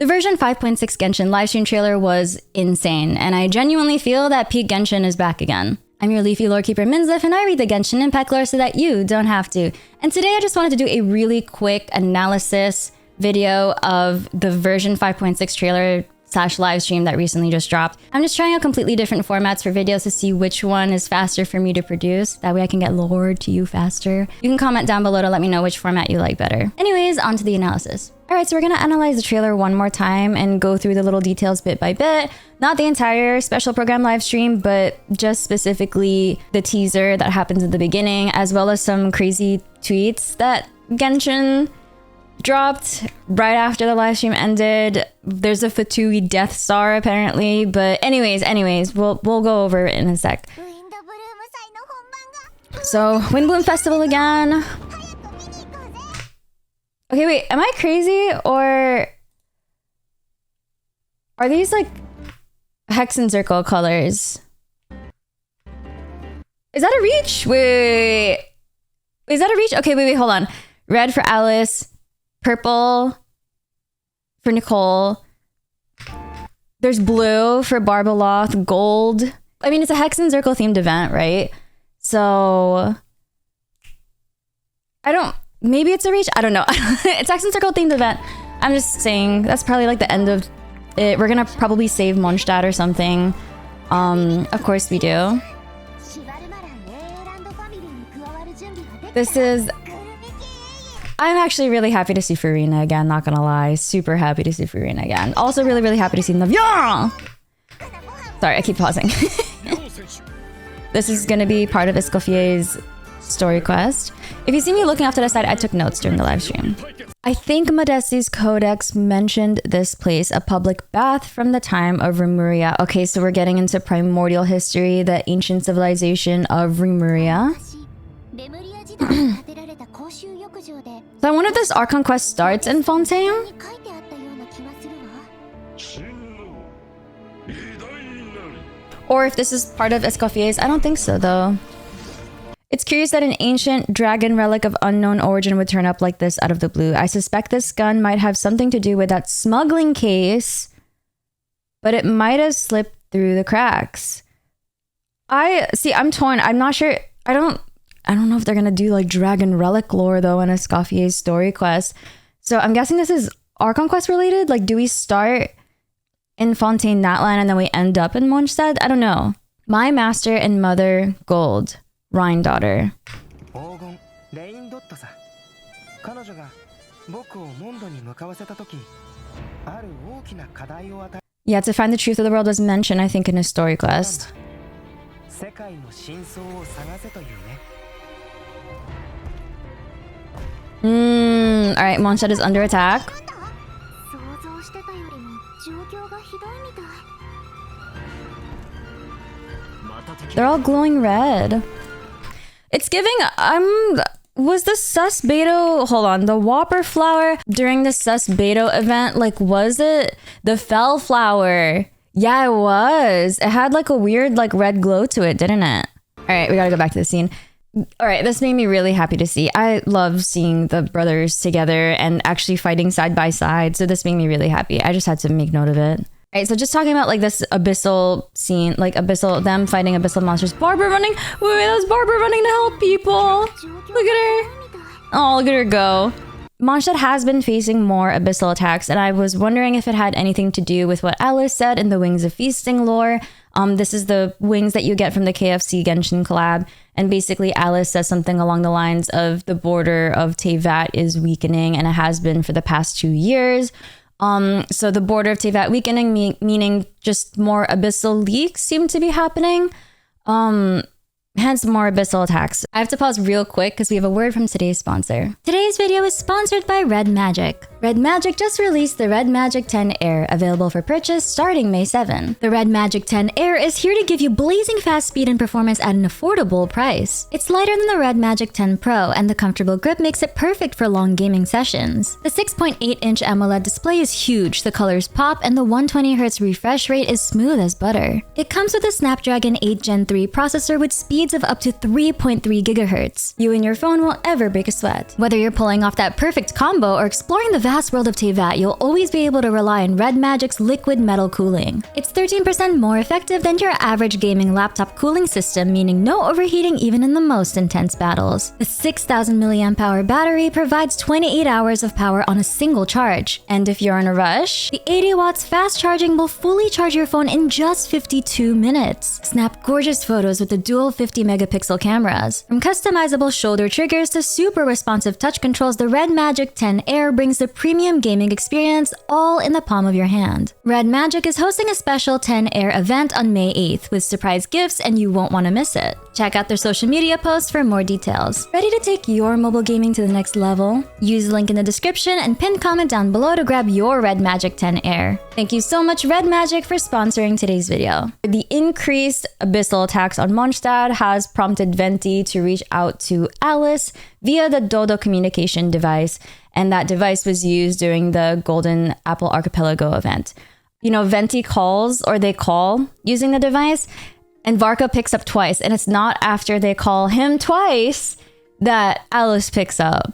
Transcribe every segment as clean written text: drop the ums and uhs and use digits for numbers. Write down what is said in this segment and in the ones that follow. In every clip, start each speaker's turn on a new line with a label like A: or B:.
A: The version 5.6 Genshin livestream trailer was insane, and I genuinely feel that PEAK Genshin is back again. I'm your leafy lore keeper Minsleif, and I read the Genshin Impact lore so that you don't have to. And today I just wanted to do a really quick analysis video of the version 5.6 trailer / livestream that recently just dropped. I'm just trying out completely different formats for videos to see which one is faster for me to produce. That way I can get lored to you faster. You can comment down below to let me know which format you like better. Anyways, on to the analysis. Alright, so we're gonna analyze the trailer one more time and go through the little details bit by bit. Not the entire special program live stream, but just specifically the teaser that happens at the beginning, as well as some crazy tweets that Genshin dropped right after the live stream ended. There's a Fatui Death Star apparently, but anyways, we'll go over it in a sec. So, Windbloom Festival again. Okay, wait, am I crazy or are these like hex and circle colors? Is that a reach? Wait. Is that a reach? Okay, wait, hold on. Red for Alice. Purple for Nicole. There's blue for Barbaloth. Gold. I mean, it's a Hex and Circle themed event, right? So maybe it's a reach. I don't know. It's Hex and Circle themed event. I'm just saying that's probably like the end of it. We're gonna probably save Mondstadt or something. Of course we do. This is... I'm actually really happy to see Furina again, not gonna lie. Super happy to see Furina again. Also really happy to see Navia! Sorry, I keep pausing. This is gonna be part of Escoffier's story quest. If you see me looking off to the side, I took notes during the live stream. I think Modesti's codex mentioned this place, a public bath from the time of Remuria. Okay, so we're getting into primordial history, the ancient civilization of Remuria. So I wonder if this Archon quest starts in Fontaine? Or if this is part of Escoffier's. I don't think so though. It's curious that an ancient dragon relic of unknown origin would turn up like this out of the blue. I suspect this gun might have something to do with that smuggling case, but it might have slipped through the cracks. I'm torn. I'm not sure. I don't know if they're gonna do like dragon relic lore though in Escoffier's story quest. So I'm guessing this is Archon quest related. Like, do we start in Fontaine Natlan and then we end up in Mondstadt? I don't know. My master and mother, Gold, Rhinedottir. Yeah, to find the truth of the world was mentioned, I think, in his story quest. Alright, Mondstadt is under attack. They're all glowing red. It's giving, was the SUSBEDO, hold on, the Whopper flower during the SUSBEDO event, like, was it the Fell flower? Yeah, it was. It had like a weird like red glow to it, didn't it? Alright, we gotta go back to the scene. Alright, this made me really happy to see. I love seeing the brothers together and actually fighting side by side, so this made me really happy. I just had to make note of it. Alright, so just talking about like this abyssal scene, like them fighting abyssal monsters. Barbara running! Wait, that's Barbara running to help people! Look at her! Oh, look at her go. Mondstadt has been facing more abyssal attacks, and I was wondering if it had anything to do with what Alice said in the Wings of Feasting lore. This is the wings that you get from the KFC Genshin collab, and basically Alice says something along the lines of the border of Teyvat is weakening, and it has been for the past 2 years. So the border of Teyvat weakening, meaning just more abyssal leaks seem to be happening. Hence more abyssal attacks. I have to pause real quick because we have a word from today's sponsor. Today's video is sponsored by Red Magic. Red Magic just released the Red Magic 10 Air, available for purchase starting May 7. The Red Magic 10 Air is here to give you blazing fast speed and performance at an affordable price. It's lighter than the Red Magic 10 Pro, and the comfortable grip makes it perfect for long gaming sessions. The 6.8-inch AMOLED display is huge, the colors pop, and the 120Hz refresh rate is smooth as butter. It comes with a Snapdragon 8 Gen 3 processor with speeds of up to 3.3 GHz. You and your phone won't ever break a sweat. Whether you're pulling off that perfect combo or exploring the vast world of Teyvat, you'll always be able to rely on Red Magic's liquid metal cooling. It's 13% more effective than your average gaming laptop cooling system, meaning no overheating even in the most intense battles. The 6,000 mAh battery provides 28 hours of power on a single charge. And if you're in a rush, the 80 watts fast charging will fully charge your phone in just 52 minutes. Snap gorgeous photos with the dual 50 megapixel cameras. From customizable shoulder triggers to super responsive touch controls, the Red Magic 10 Air brings the premium gaming experience all in the palm of your hand. Red Magic is hosting a special 10 Air event on May 8th with surprise gifts, and you won't want to miss it. Check out their social media posts for more details. Ready to take your mobile gaming to the next level? Use the link in the description and pinned comment down below to grab your Red Magic 10 Air. Thank you so much, Red Magic, for sponsoring today's video. The increased abyssal attacks on Mondstadt has prompted Venti to reach out to Alice via the Dodo communication device, and that device was used during the Golden Apple Archipelago event. You know, Venti calls, or they call using the device, and Varka picks up twice, and it's not after they call him twice that Alice picks up.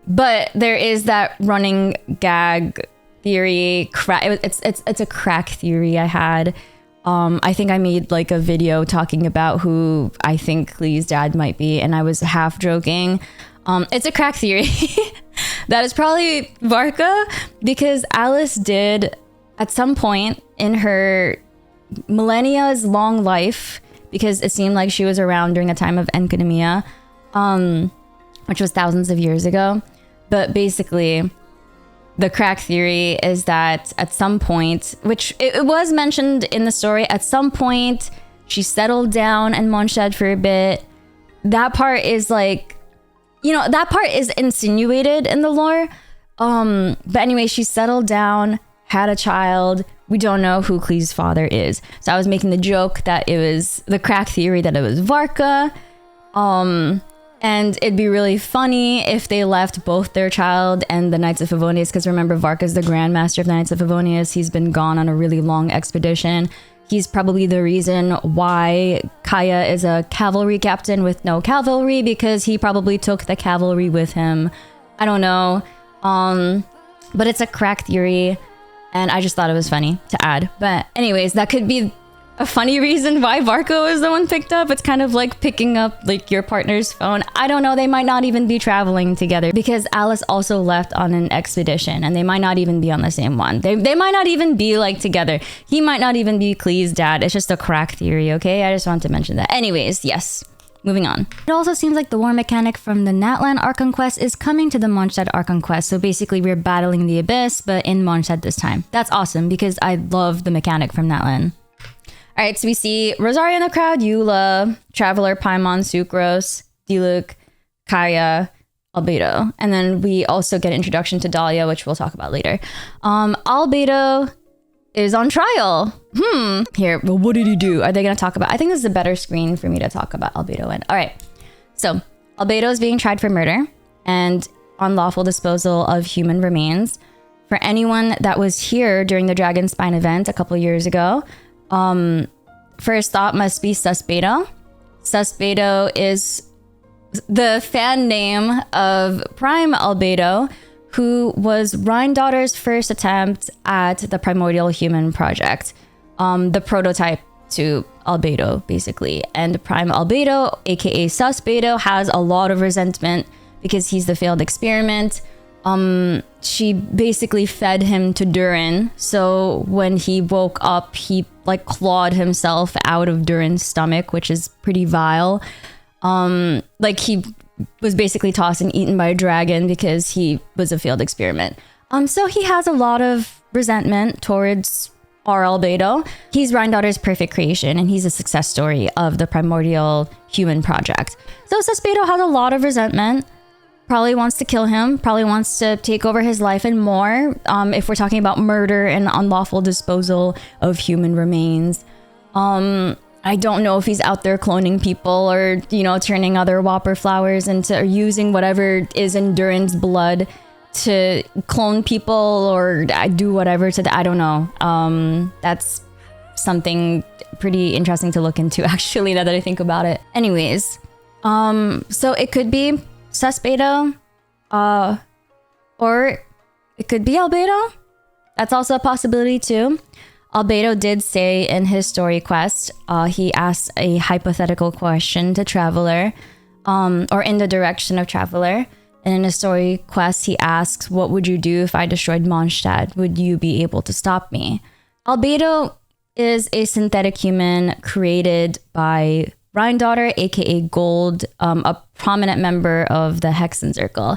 A: But there is that running gag theory, it's a crack theory I had. I think I made like a video talking about who I think Klee's dad might be, and I was half joking. It's a crack theory. That is probably Varka, because Alice did at some point in her millennia's long life, because it seemed like she was around during the time of Enkanomiya, which was thousands of years ago. But basically, the crack theory is that at some point, which it was mentioned in the story, at some point she settled down in Mondstadt for a bit. That part is like, you know, that part is insinuated in the lore. But anyway, she settled down, had a child. We don't know who Klee's father is. So I was making the joke that it was the crack theory that it was Varka. And it'd be really funny if they left both their child and the Knights of Favonius, because remember, Varka's the Grandmaster of the Knights of Favonius. He's been gone on a really long expedition. He's probably the reason why Kaya is a cavalry captain with no cavalry, because he probably took the cavalry with him. I don't know. But it's a crack theory, and I just thought it was funny to add. But anyways, that could be a funny reason why Varka is the one picked up. It's kind of like picking up like your partner's phone. I don't know. They might not even be traveling together, because Alice also left on an expedition, and they might not even be on the same one. They might not even be like together. He might not even be Klee's dad. It's just a crack theory, okay? I just wanted to mention that. Anyways, yes. Moving on. It also seems like the war mechanic from the Natlan Archon quest is coming to the Mondstadt Archon quest. So basically we're battling the Abyss, but in Mondstadt this time. That's awesome, because I love the mechanic from Natlan. All right, so we see Rosaria in the crowd, Eula, Traveler, Paimon, Sucrose, Diluc, Kaya, Albedo. And then we also get an introduction to Dahlia, which we'll talk about later. Albedo is on trial. Here, well, what did he do? Are they going to talk about? I think this is a better screen for me to talk about Albedo in. All right, so Albedo is being tried for murder and unlawful disposal of human remains. For anyone that was here during the Dragon Spine event a couple years ago, first thought must be SUSBEDO. SUSBEDO is the fan name of Prime Albedo, who was Rhinedottir's first attempt at the Primordial Human Project, the prototype to Albedo, basically. And Prime Albedo, aka SUSBEDO, has a lot of resentment because he's the failed experiment. She basically fed him to Durin, so when he woke up, he like clawed himself out of Durin's stomach, which is pretty vile. Like he was basically tossed and eaten by a dragon because he was a failed experiment. So he has a lot of resentment towards our Albedo. He's Rhinedottir's perfect creation, and he's a success story of the Primordial Human Project. So SUSBEDO has a lot of resentment. Probably wants to kill him, probably wants to take over his life and more, if we're talking about murder and unlawful disposal of human remains. I don't know if he's out there cloning people or, you know, turning other whopper flowers into, or using whatever is in Durin's blood to clone people or do whatever to I don't know. That's something pretty interesting to look into, actually, now that I think about it. Anyways, so it could be SUSBEDO, or It could be Albedo. That's also a possibility too. Albedo did say in his story quest, he asked a hypothetical question to Traveler, or in the direction of Traveler. And in his story quest, he asks, what would you do if I destroyed Mondstadt? Would you be able to stop me? Albedo is a synthetic human created by Rhinedottir, aka Gold, a prominent member of the Hexen Circle.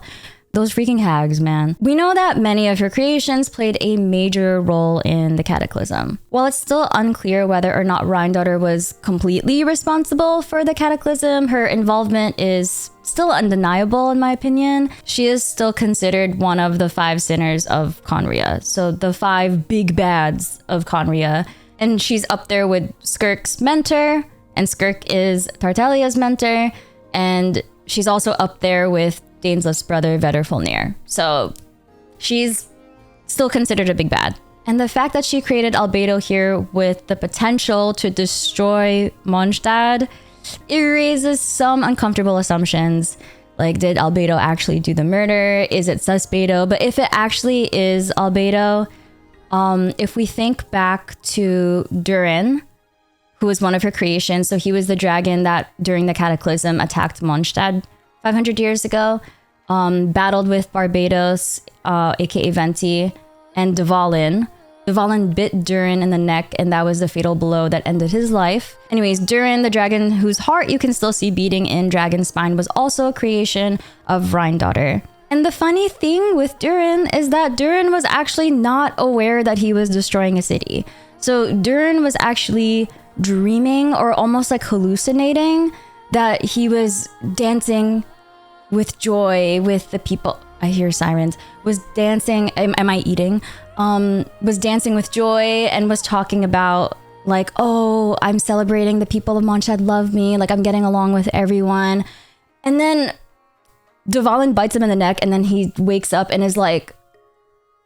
A: Those freaking hags, man. We know that many of her creations played a major role in the Cataclysm. While it's still unclear whether or not Rhinedottir was completely responsible for the Cataclysm, her involvement is still undeniable in my opinion. She is still considered one of the 5 sinners of Khaenri'ah. So the 5 big bads of Khaenri'ah. And she's up there with Skirk's mentor, and Skirk is Tartalia's mentor, and she's also up there with Dainsleif's brother, Vedder. So she's still considered a big bad. And the fact that she created Albedo here with the potential to destroy Mondstadt, it raises some uncomfortable assumptions. Like, did Albedo actually do the murder? Is it SUSBEDO? But if it actually is Albedo, if we think back to Durin, who was one of her creations, so he was the dragon that during the Cataclysm attacked Mondstadt 500 years ago, battled with Barbados, aka Venti, and Dvalin. Dvalin bit Durin in the neck, and that was the fatal blow that ended his life. Anyways, Durin, the dragon whose heart you can still see beating in Dragon Spine, was also a creation of Rhinedottir. And the funny thing with Durin is that Durin was actually not aware that he was destroying a city. So Durin was actually dreaming or almost like hallucinating that he was dancing with joy with the people. I hear sirens. Was dancing. Am I eating? Was dancing with joy and was talking about like, oh, I'm celebrating the people of Mondstadt love me. Like, I'm getting along with everyone. And then Dvalin bites him in the neck, and then he wakes up and is like,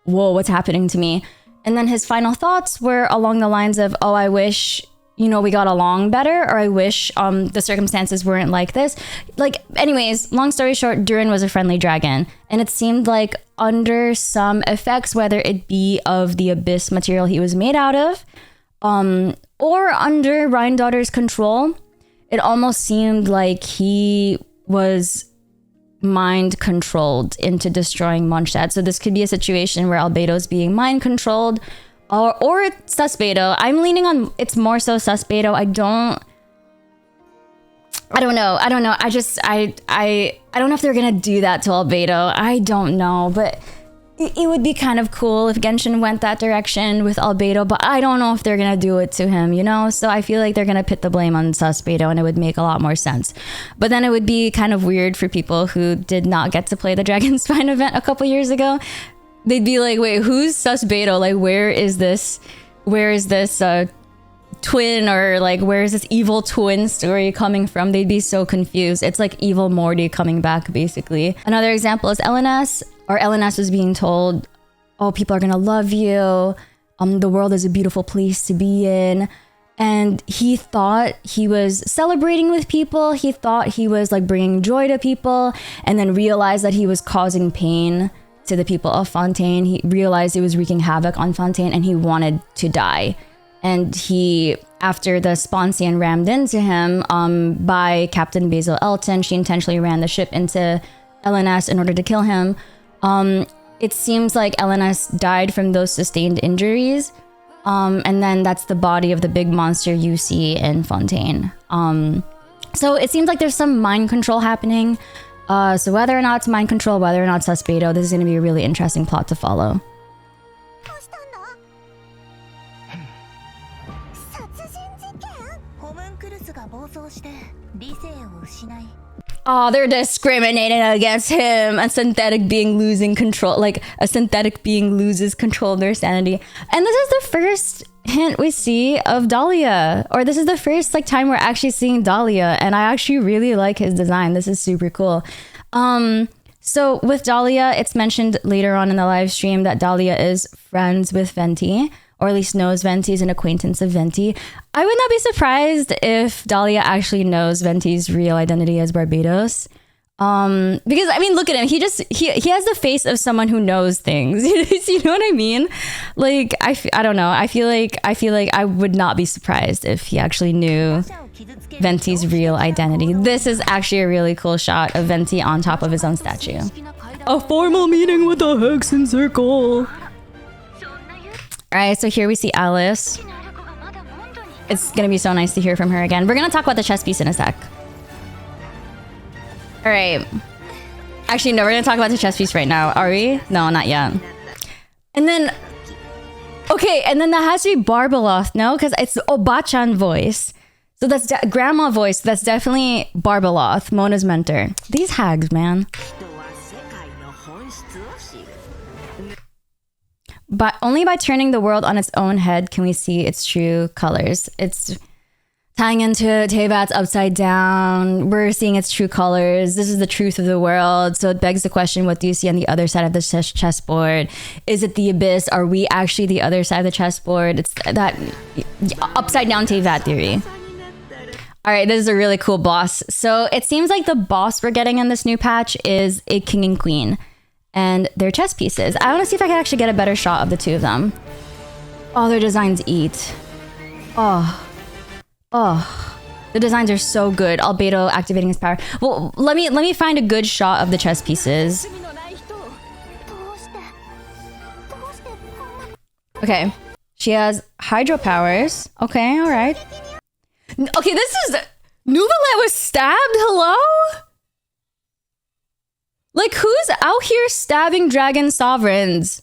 A: whoa, what's happening to me? And then his final thoughts were along the lines of, oh, I wish, you know, we got along better, or I wish the circumstances weren't like this. Like, anyways, long story short, Durin was a friendly dragon, and it seemed like under some effects, whether it be of the abyss material he was made out of, or under Rhinedottir's control, it almost seemed like he was mind controlled into destroying Mondstadt. So this could be a situation where Albedo's being mind controlled, or it's SUSBEDO. I'm leaning on it's more so SUSBEDO. I don't know. I don't know if they're gonna do that to Albedo. I don't know, but it would be kind of cool if Genshin went that direction with Albedo, but I don't know if they're gonna do it to him, you know? So I feel like they're gonna put the blame on SUSBEDO, and it would make a lot more sense. But then it would be kind of weird for people who did not get to play the Dragon Spine event a couple years ago. They'd be like, wait, who's SUSBEDO? Like, where is this twin, or like, where is this evil twin story coming from? They'd be so confused. It's like evil Morty coming back, basically. Another example is LNS, or LNS was being told, oh, people are gonna love you. The world is a beautiful place to be in. And he thought he was celebrating with people. He thought he was like bringing joy to people, and then realized that he was causing pain to the people of Fontaine. He realized he was wreaking havoc on Fontaine, and he wanted to die. And he, after the Sponsian rammed into him by Captain Basil Elton, she intentionally ran the ship into LNS in order to kill him. It seems like LNS died from those sustained injuries. And then that's the body of the big monster you see in Fontaine. So it seems like there's some mind control happening. So whether or not it's mind control, whether or not it's SUSBEDO, this is going to be a really interesting plot to follow. Oh, they're discriminating against him. A synthetic being losing control, like a synthetic being loses control of their sanity. And this is the first hint we see of Dahlia, or this is the first like time we're actually seeing Dahlia, and I actually really like his design. This is super cool. So with Dahlia, it's mentioned later on in the live stream that Dahlia is friends with Venti, or at least knows Venti, is an acquaintance of Venti. I would not be surprised if Dahlia actually knows Venti's real identity as Barbados. Because I mean, look at him. He has the face of someone who knows things. You know what I mean? Like I don't know. I feel like I would not be surprised if he actually knew Venti's real identity. This is actually a really cool shot of Venti on top of his own statue. A formal meeting with the Hexen Circle. Alright, so here we see Alice. It's gonna be so nice to hear from her again. We're gonna talk about the chess piece in a sec. Alright. Actually, no, we're gonna talk about the chess piece right now. Are we? No, not yet. And then... Okay, and then that has to be Barbeloth, no? Because it's Obachan voice. So that's grandma voice. That's definitely Barbeloth, Mona's mentor. These hags, man. But only by turning the world on its own head can we see its true colors. It's tying into Teyvat's upside down. We're seeing its true colors. This is the truth of the world. So it begs the question, what do you see on the other side of the chessboard? Is it the abyss? Are we actually the other side of the chessboard? It's that upside down Teyvat theory. All right, this is a really cool boss. So it seems like the boss we're getting in this new patch is a king and queen. And their chess pieces. I want to see if I can actually get a better shot of the two of them. Oh, their designs eat. Oh. The designs are so good. Albedo activating his power. Well, let me find a good shot of the chess pieces. Okay. She has hydro powers. Okay, all right. Okay, this is... Nuvalet was stabbed? Hello? Like, who's out here stabbing dragon sovereigns?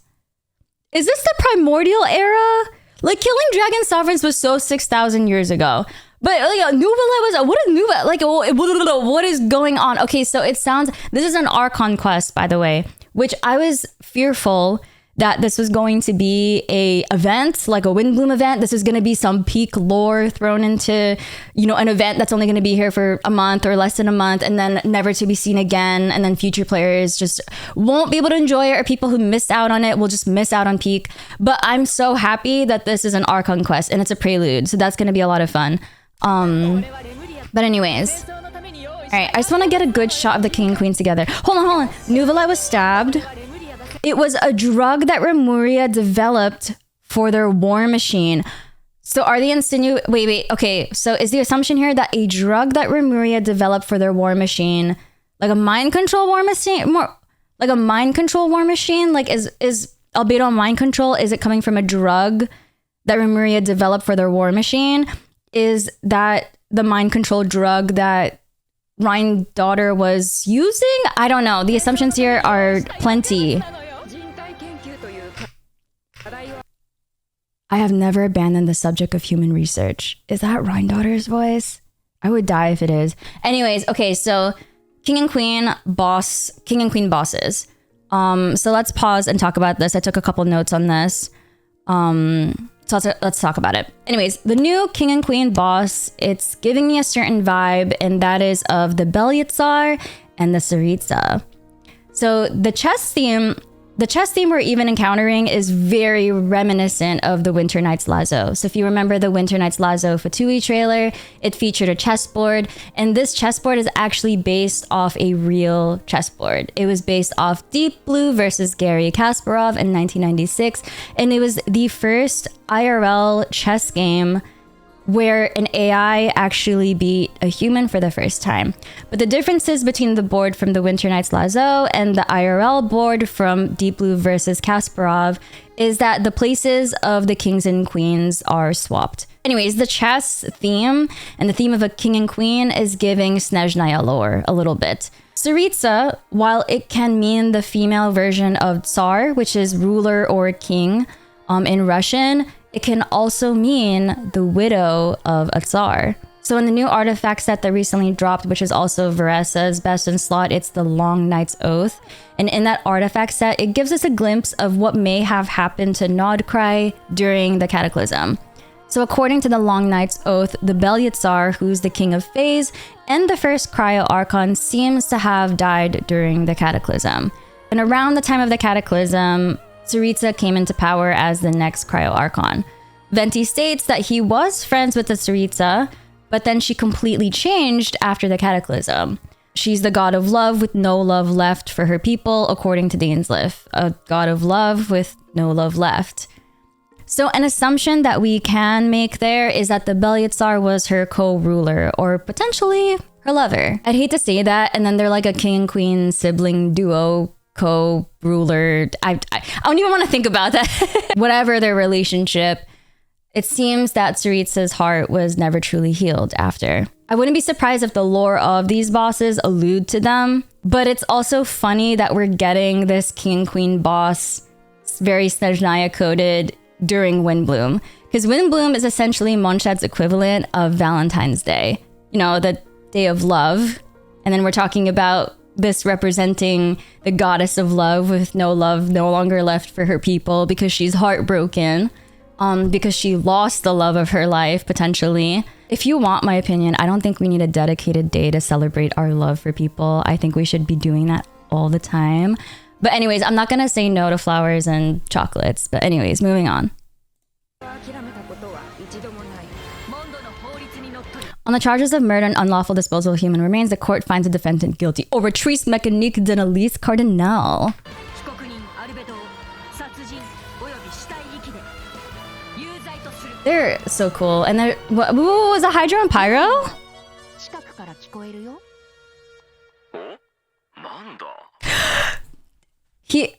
A: Is this the primordial era? Like, killing dragon sovereigns was so 6,000 years ago. But, like, Nuvalet was... What is Nuvalet? Like, what is going on? Okay, so it sounds... This is an Archon quest, by the way, which I was fearful that this was going to be a event, like a Windbloom event. This is going to be some PEAK lore thrown into, you know, an event that's only going to be here for a month or less than a month and then never to be seen again. And then future players just won't be able to enjoy it, or people who missed out on it will just miss out on PEAK. But I'm so happy that this is an Archon quest and it's a prelude. So that's going to be a lot of fun. But anyways, all right, I just want to get a good shot of the king and queen together. Hold on. Nuvalet was stabbed. It was a drug that Remuria developed for their war machine. So are they wait, okay. So is the assumption here that a drug that Remuria developed for their war machine, like a mind control war machine, like is Albedo mind control? Is it coming from a drug that Remuria developed for their war machine? Is that the mind control drug that Rhinedottir was using? I don't know. The assumptions here are plenty. I have never abandoned the subject of human research. Is that Rhinedottir's voice? I would die if it is. Anyways, okay, so king and queen bosses. So let's pause and talk about this. I took a couple notes on this. So let's talk about it. Anyways, the new king and queen boss, it's giving me a certain vibe, and that is of the Belyazar and the Tsaritsa. So the chess theme we're even encountering is very reminiscent of the Winter Nights Lazo. So if you remember the Winter Nights Lazo Fatui trailer, it featured a chessboard, and this chessboard is actually based off a real chessboard. It was based off Deep Blue versus Garry Kasparov in 1996, and it was the first IRL chess game where an AI actually beat a human for the first time. But the differences between the board from the Winter Nights Lazo and the IRL board from Deep Blue versus Kasparov is that the places of the kings and queens are swapped. Anyways, the chess theme and the theme of a king and queen is giving Snezhnaya lore a little bit. Tsaritsa, while it can mean the female version of Tsar, which is ruler or king in Russian, it can also mean the widow of a Tsar. So in the new artifact set that recently dropped, which is also Varesa's best in slot, it's the Long Night's Oath. And in that artifact set, it gives us a glimpse of what may have happened to Nod-krai during the Cataclysm. So according to the Long Night's Oath, the Belyazar, who's the king of Phase, and the first Cryo Archon seems to have died during the Cataclysm. And around the time of the Cataclysm, Tsaritsa came into power as the next Cryo Archon. Venti states that he was friends with the Tsaritsa, but then she completely changed after the Cataclysm. she's the god of love with no love left for her people, according to Minsleif. A god of love with no love left. So an assumption that we can make there is that the Belyazar was her co-ruler, or potentially her lover. I'd hate to say that, and then they're like a king and queen sibling duo, co-ruler. I don't even want to think about that. Whatever their relationship, it seems that Tsaritsa's heart was never truly healed after. I wouldn't be surprised if the lore of these bosses allude to them, but it's also funny that we're getting this king and queen boss very Snezhnaya coded during Windbloom, because Windbloom is essentially Monshad's equivalent of Valentine's Day, you know, the day of love. And then we're talking about this representing the goddess of love with no love no longer left for her people because she's heartbroken, because she lost the love of her life potentially. If you want my opinion, I don't think we need a dedicated day to celebrate our love for people. I think we should be doing that all the time. But anyways, I'm not gonna say no to flowers and chocolates. But anyways, moving on. On the charges of murder and unlawful disposal of human remains, the court finds the defendant guilty. Au retrice mécanique de la liste cardinal. They're so cool. And they're... What was a Hydro and Pyro? He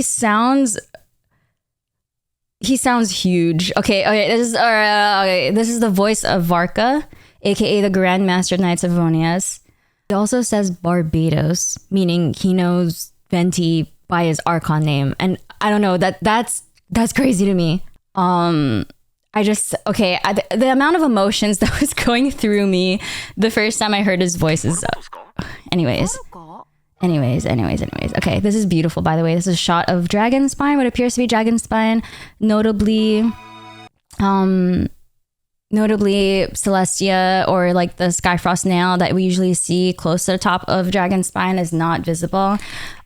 A: sounds huge. Okay, this is the voice of Varka, aka the Grand Master of Knights of Vonias. It also says Barbados, meaning he knows Venti by his Archon name, and I don't know, that's crazy to me. The amount of emotions that was going through me the first time I heard his voice is anyways. Okay, this is beautiful, by the way. This is a shot of dragon spine, what appears to be dragon spine, notably Celestia, or like the Skyfrost nail that we usually see close to the top of dragon spine is not visible.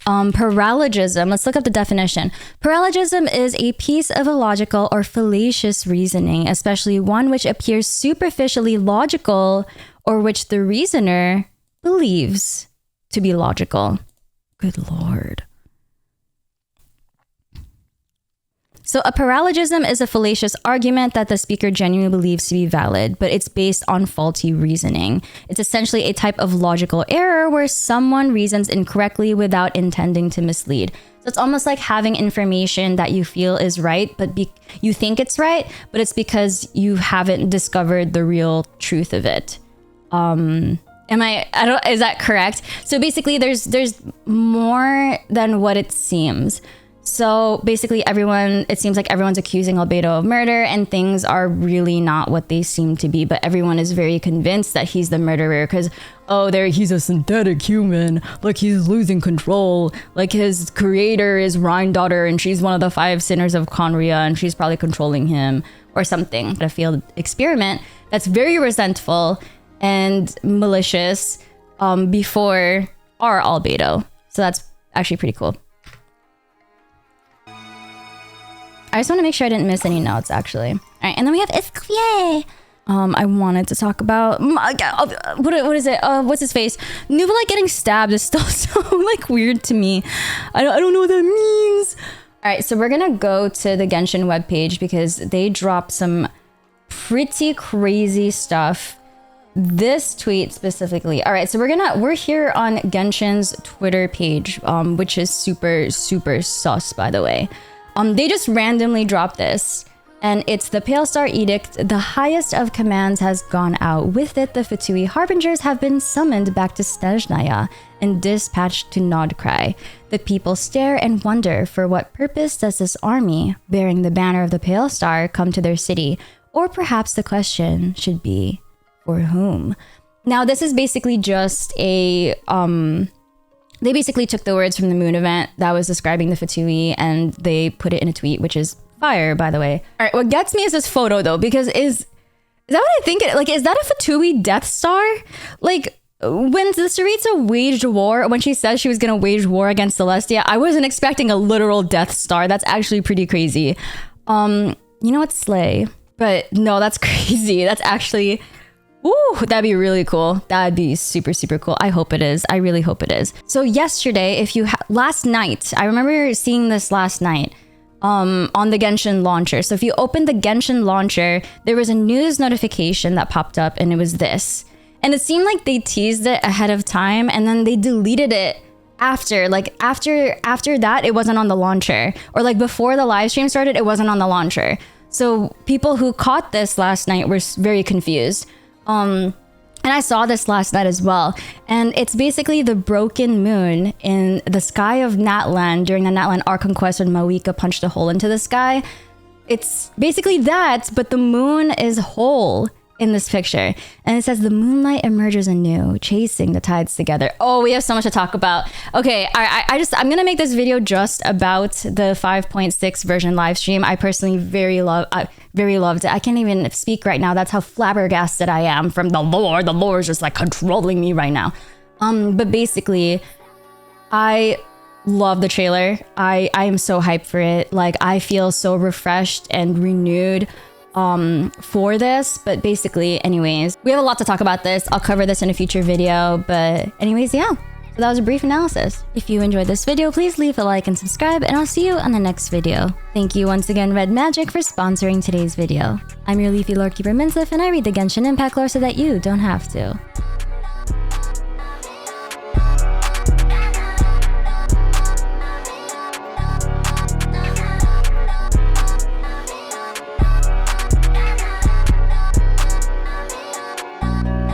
A: Paralogism, let's look up the definition. Paralogism is a piece of illogical or fallacious reasoning, especially one which appears superficially logical or which the reasoner believes to be logical. Good lord. So a paralogism is a fallacious argument that the speaker genuinely believes to be valid, but it's based on faulty reasoning. It's essentially a type of logical error where someone reasons incorrectly without intending to mislead. So it's almost like having information that you feel is right, but you think it's right, but it's because you haven't discovered the real truth of it. Is that correct? So basically there's more than what it seems. So basically it seems like everyone's accusing Albedo of murder, and things are really not what they seem to be, but everyone is very convinced that he's the murderer because, he's a synthetic human, like he's losing control, like his creator is Rhinedottir and she's one of the 5 sinners of Conria and she's probably controlling him or something. A field experiment that's very resentful and malicious before our Albedo. So that's actually pretty cool. I just want to make sure I didn't miss any notes, actually. All right, and then we have Esquier. I wanted to talk about... what is it? What's his face? Nuvolite getting stabbed is still so, like, weird to me. I don't know what that means. All right, so we're going to go to the Genshin webpage because they dropped some pretty crazy stuff. This tweet specifically. All right, so we're here on Genshin's Twitter page, which is super, super sus, by the way. They just randomly dropped this, and it's the Pale Star Edict. The highest of commands has gone out. With it, the Fatui Harbingers have been summoned back to Snezhnaya and dispatched to nod-krai. The people stare and wonder, for what purpose does this army, bearing the banner of the Pale Star, come to their city? Or perhaps the question should be, for whom? Now, this is basically just a... They basically took the words from the Moon event that was describing the Fatui and they put it in a tweet, which is fire, by the way. All right, what gets me is this photo, though, because is that what I think? Is that a Fatui Death Star? Like, when the Tsaritsa waged war, when she said she was going to wage war against Celestia, I wasn't expecting a literal Death Star. That's actually pretty crazy. You know what? Slay. But no, that's crazy. That's actually Ooh, that'd be really cool. That'd be super, super cool. I hope it is. I really hope it is. So yesterday, if you last night, I remember seeing this last night on the Genshin launcher. So if you open the Genshin launcher, there was a news notification that popped up and it was this. And it seemed like they teased it ahead of time and then they deleted it after. Like after that, it wasn't on the launcher. Or like before the live stream started, it wasn't on the launcher. So people who caught this last night were very confused. And I saw this last night as well. And it's basically the broken moon in the sky of Natlan during the Natlan Arc Conquest when Mawika punched a hole into the sky. It's basically that, but the moon is whole in this picture. And it says the moonlight emerges anew, chasing the tides together. Oh, we have so much to talk about. Okay, I'm gonna make this video just about the 5.6 version live stream. I personally very loved it. I can't even speak right now. That's how flabbergasted I am from the lore. The lore is just like controlling me right now. But basically, I love the trailer. I am so hyped for it. Like, I feel so refreshed and renewed for this. But basically, anyways, we have a lot to talk about this. I'll cover this in a future video. But anyways, yeah. So that was a brief analysis. If you enjoyed this video, please leave a like and subscribe, and I'll see you on the next video. Thank you once again, Red Magic, for sponsoring today's video. I'm your leafy lore keeper Minsleif, and I read the Genshin Impact lore so that you don't have to.